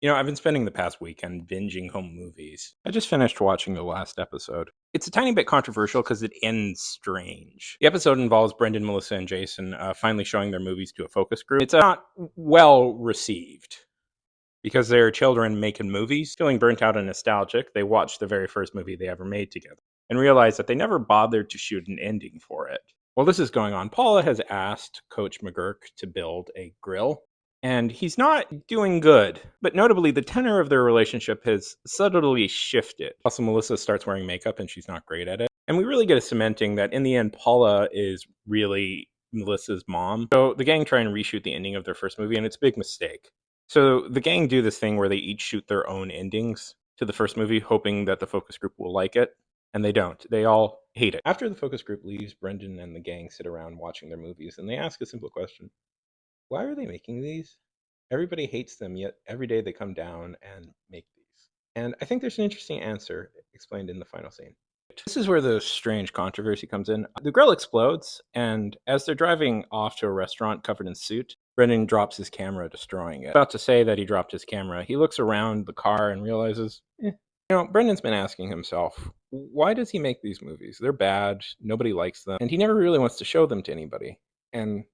I've been spending the past weekend binging home movies. I just finished watching the last episode. It's a tiny bit controversial because it ends strange. The episode involves Brendan, Melissa, and Jason finally showing their movies to a focus group. It's not well received because they're children making movies. Feeling burnt out and nostalgic, they watch the very first movie they ever made together and realize that they never bothered to shoot an ending for it. While this is going on, Paula has asked Coach McGurk to build a grill, and he's not doing good. But notably, the tenor of their relationship has subtly shifted. Also, Melissa starts wearing makeup, and she's not great at it. And we really get a cementing that in the end, Paula is really Melissa's mom. So the gang try and reshoot the ending of their first movie, and it's a big mistake. So the gang do this thing where they each shoot their own endings to the first movie, hoping that the focus group will like it. And they don't. They all hate it. After the focus group leaves, Brendan and the gang sit around watching their movies, and they ask a simple question. Why are they making these? Everybody hates them, yet every day they come down and make these. And I think there's an interesting answer explained in the final scene. This is where the strange controversy comes in. The grill explodes, and as they're driving off to a restaurant covered in soot, Brendan drops his camera, destroying it. About to say that he dropped his camera, he looks around the car and realizes, Brendan's been asking himself, why does he make these movies? They're bad, nobody likes them, and he never really wants to show them to anybody. And,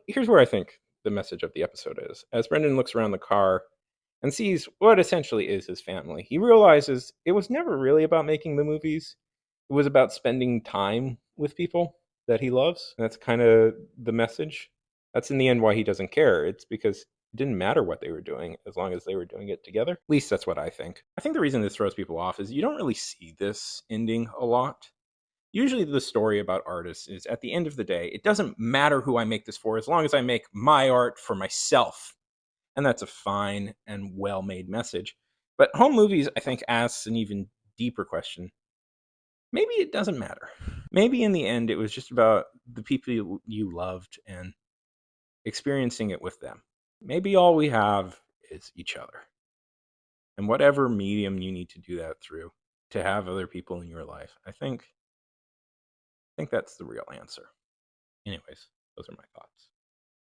here's where I think the message of the episode is. As Brendan looks around the car and sees what essentially is his family, he realizes it was never really about making the movies. It was about spending time with people that he loves. And that's kind of the message. That's in the end why he doesn't care. It's because it didn't matter what they were doing as long as they were doing it together. At least that's what I think. I think the reason this throws people off is you don't really see this ending a lot. Usually the story about artists is at the end of the day, it doesn't matter who I make this for as long as I make my art for myself. And that's a fine and well-made message. But home movies, I think, asks an even deeper question. Maybe it doesn't matter. Maybe in the end, it was just about the people you loved and experiencing it with them. Maybe all we have is each other. And whatever medium you need to do that through to have other people in your life, I think that's the real answer. Anyways, those are my thoughts.